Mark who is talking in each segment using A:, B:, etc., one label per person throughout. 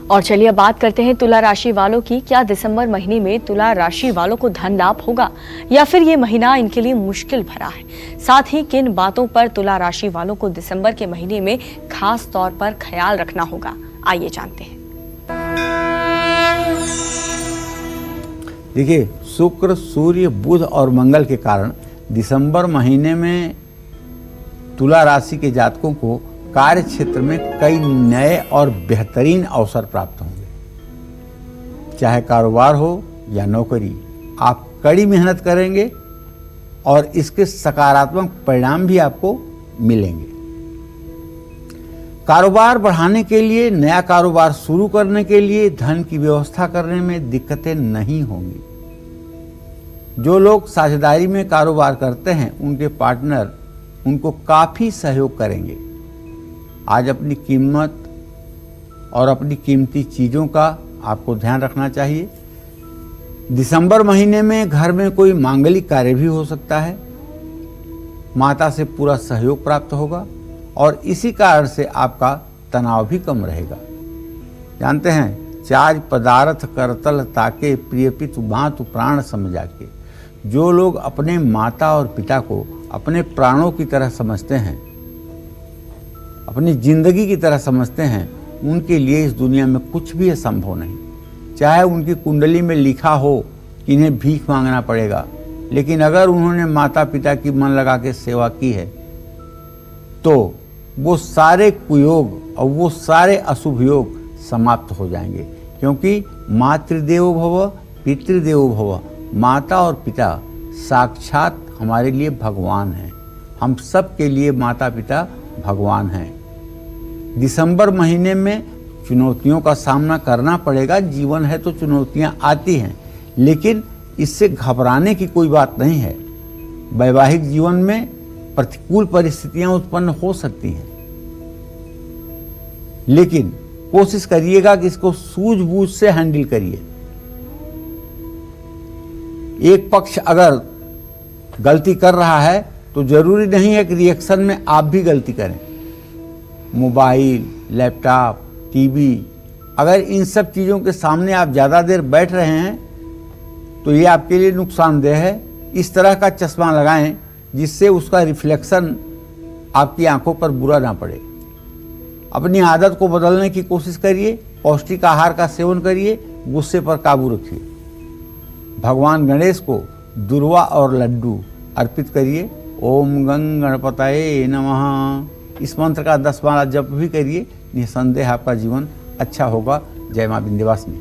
A: और चलिए बात करते हैं तुला राशि वालों की। क्या दिसंबर महीने में तुला राशि वालों को धन लाभ होगा या फिर ये महीना इनके लिए मुश्किल भरा है? साथ ही किन बातों पर तुला राशि वालों को दिसंबर के महीने में खास तौर पर ख्याल रखना होगा, आइए जानते हैं।
B: देखिए, शुक्र, सूर्य, बुध और मंगल के कारण दिसंबर महीने में तुला राशि के जातकों को कार्य क्षेत्र में कई नए और बेहतरीन अवसर प्राप्त होंगे। चाहे कारोबार हो या नौकरी, आप कड़ी मेहनत करेंगे और इसके सकारात्मक परिणाम भी आपको मिलेंगे। कारोबार बढ़ाने के लिए, नया कारोबार शुरू करने के लिए धन की व्यवस्था करने में दिक्कतें नहीं होंगी। जो लोग साझेदारी में कारोबार करते हैं, उनके पार्टनर उनको काफी सहयोग करेंगे। आज अपनी कीमत और अपनी कीमती चीजों का आपको ध्यान रखना चाहिए। दिसंबर महीने में घर में कोई मांगलिक कार्य भी हो सकता है। माता से पूरा सहयोग प्राप्त होगा और इसी कारण से आपका तनाव भी कम रहेगा। जानते हैं, चार पदार्थ करतल ताके प्रिय पितु मातु प्राण समझा के। जो लोग अपने माता और पिता को अपने प्राणों की तरह समझते हैं, अपनी जिंदगी की तरह समझते हैं, उनके लिए इस दुनिया में कुछ भी असंभव नहीं। चाहे उनकी कुंडली में लिखा हो कि इन्हें भीख मांगना पड़ेगा, लेकिन अगर उन्होंने माता पिता की मन लगा के सेवा की है तो वो सारे कुयोग और वो सारे अशुभ योग समाप्त हो जाएंगे। क्योंकि मातृदेवो भव पितृदेवो भव, माता और पिता साक्षात हमारे लिए भगवान हैं। हम सब के लिए माता पिता भगवान हैं। दिसंबर महीने में चुनौतियों का सामना करना पड़ेगा। जीवन है तो चुनौतियां आती हैं, लेकिन इससे घबराने की कोई बात नहीं है। वैवाहिक जीवन में प्रतिकूल परिस्थितियां उत्पन्न हो सकती हैं, लेकिन कोशिश करिएगा कि इसको सूझबूझ से हैंडल करिए। एक पक्ष अगर गलती कर रहा है तो जरूरी नहीं है कि रिएक्शन में आप भी गलती करें। मोबाइल, लैपटॉप, टीवी, अगर इन सब चीज़ों के सामने आप ज़्यादा देर बैठ रहे हैं तो ये आपके लिए नुकसानदेह है। इस तरह का चश्मा लगाएं जिससे उसका रिफ्लेक्शन आपकी आंखों पर बुरा ना पड़े। अपनी आदत को बदलने की कोशिश करिए। पौष्टिक आहार का सेवन करिए। गुस्से पर काबू रखिए। भगवान गणेश को दुर्वा और लड्डू अर्पित करिए। ओम गंग गणपतये नमः, इस मंत्र का 10 बार जप भी करिए। निसंदेह आपका जीवन अच्छा होगा। जय मां विंध्यवासिनी।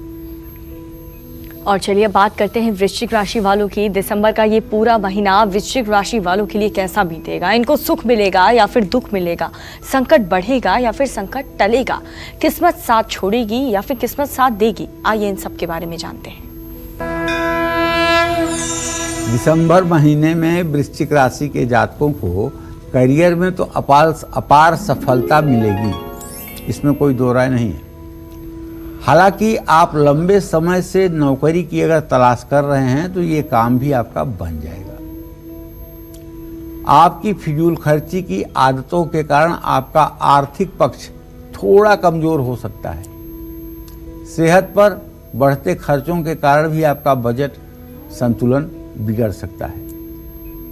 A: और चलिए बात करते हैं वृश्चिक राशि वालों की। दिसंबर का ये पूरा महीना वृश्चिक राशि वालों के लिए कैसा बीतेगा? इनको सुख मिलेगा या फिर दुख मिलेगा? संकट बढ़ेगा या फिर संकट टलेगा? किस्मत साथ छोड़ेगी या फिर किस्मत साथ देगी? आइए इन सब के बारे में जानते हैं।
B: दिसंबर महीने में वृश्चिक राशि के जातकों को करियर में तो अपार सफलता मिलेगी, इसमें कोई दो राय नहीं है। हालांकि आप लंबे समय से नौकरी की अगर तलाश कर रहे हैं तो ये काम भी आपका बन जाएगा। आपकी फिजूल खर्ची की आदतों के कारण आपका आर्थिक पक्ष थोड़ा कमजोर हो सकता है। सेहत पर बढ़ते खर्चों के कारण भी आपका बजट संतुलन बिगड़ सकता है।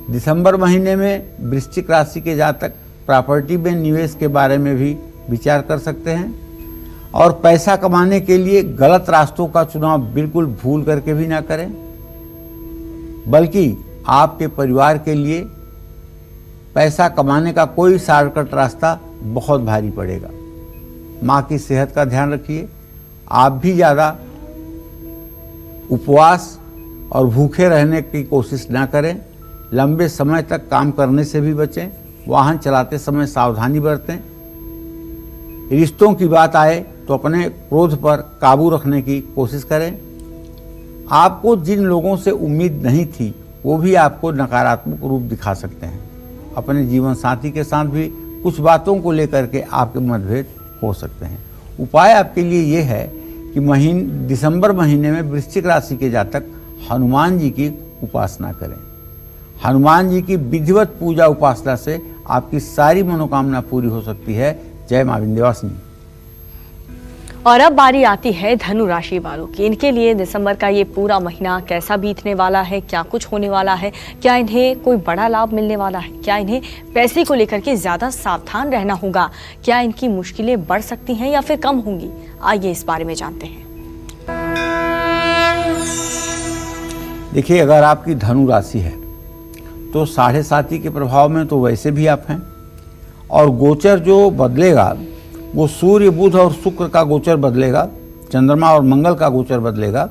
B: दिसंबर महीने में वृश्चिक राशि के जातक प्रॉपर्टी में निवेश के बारे में भी विचार कर सकते हैं। और पैसा कमाने के लिए गलत रास्तों का चुनाव बिल्कुल भूल करके भी ना करें, बल्कि आपके परिवार के लिए पैसा कमाने का कोई शॉर्टकट रास्ता बहुत भारी पड़ेगा। माँ की सेहत का ध्यान रखिए। आप भी ज़्यादा उपवास और भूखे रहने की कोशिश ना करें। लंबे समय तक काम करने से भी बचें। वाहन चलाते समय सावधानी बरतें। रिश्तों की बात आए तो अपने क्रोध पर काबू रखने की कोशिश करें। आपको जिन लोगों से उम्मीद नहीं थी वो भी आपको नकारात्मक रूप दिखा सकते हैं। अपने जीवन साथी के साथ भी कुछ बातों को लेकर के आपके मतभेद हो सकते हैं। उपाय आपके लिए ये है कि दिसंबर महीने में वृश्चिक राशि के जातक हनुमान जी की उपासना करें। हनुमान जी की विधिवत पूजा उपासना से आपकी सारी मनोकामना पूरी हो सकती है। जय मां विंध्यवासिनी।
A: और अब बारी आती है धनु राशि वालों की। इनके लिए दिसंबर का ये पूरा महीना कैसा बीतने वाला है, क्या कुछ होने वाला है, क्या इन्हें कोई बड़ा लाभ मिलने वाला है, क्या इन्हें पैसे को लेकर के ज्यादा सावधान रहना होगा, क्या इनकी मुश्किलें बढ़ सकती हैं या फिर कम होंगी, आइए इस बारे में जानते हैं।
B: देखिए, अगर आपकी धनु राशि है तो 7.5 के प्रभाव में तो वैसे भी आप हैं, और गोचर जो बदलेगा वो सूर्य, बुध और शुक्र का गोचर बदलेगा, चंद्रमा और मंगल का गोचर बदलेगा,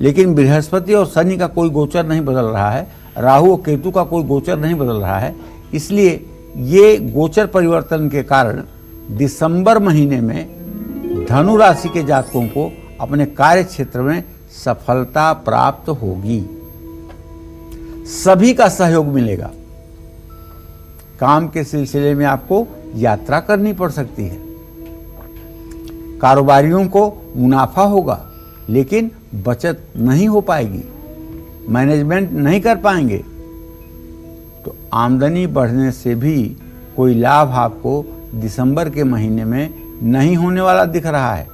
B: लेकिन बृहस्पति और शनि का कोई गोचर नहीं बदल रहा है, राहु और केतु का कोई गोचर नहीं बदल रहा है। इसलिए ये गोचर परिवर्तन के कारण दिसंबर महीने में धनु राशि के जातकों को अपने कार्य क्षेत्र में सफलता प्राप्त होगी। सभी का सहयोग मिलेगा। काम के सिलसिले में आपको यात्रा करनी पड़ सकती है। कारोबारियों को मुनाफा होगा, लेकिन बचत नहीं हो पाएगी, मैनेजमेंट नहीं कर पाएंगे। तो आमदनी बढ़ने से भी कोई लाभ आपको दिसंबर के महीने में नहीं होने वाला दिख रहा है।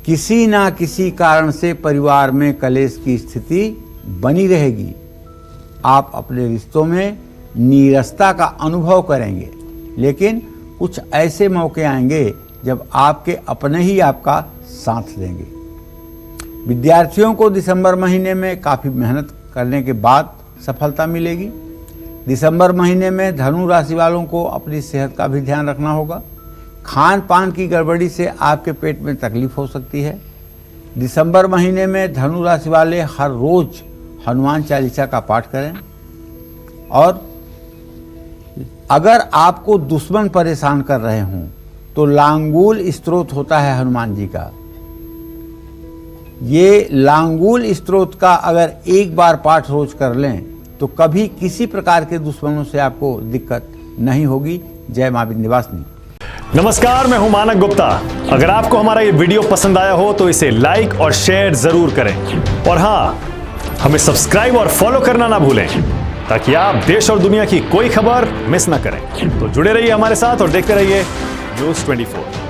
B: किसी ना किसी कारण से परिवार में कलेश की स्थिति बनी रहेगी। आप अपने रिश्तों में नीरसता का अनुभव करेंगे, लेकिन कुछ ऐसे मौके आएंगे जब आपके अपने ही आपका साथ देंगे। विद्यार्थियों को दिसंबर महीने में काफ़ी मेहनत करने के बाद सफलता मिलेगी। दिसंबर महीने में धनु राशि वालों को अपनी सेहत का भी ध्यान रखना होगा। खान पान की गड़बड़ी से आपके पेट में तकलीफ हो सकती है। दिसंबर महीने में धनु राशि वाले हर रोज हनुमान चालीसा का पाठ करें। और अगर आपको दुश्मन परेशान कर रहे हों तो लांगूल स्तोत्र होता है हनुमान जी का। ये लांगूल स्तोत्र का अगर एक बार पाठ रोज कर लें तो कभी किसी प्रकार के दुश्मनों से आपको दिक्कत नहीं होगी। जय मां विंध्यवासिनी।
C: नमस्कार, मैं हूं मानक गुप्ता। अगर आपको हमारा ये वीडियो पसंद आया हो तो इसे लाइक और शेयर जरूर करें, और हाँ, हमें सब्सक्राइब और फॉलो करना ना भूलें ताकि आप देश और दुनिया की कोई खबर मिस ना करें। तो जुड़े रहिए हमारे साथ और देखते रहिए News 24।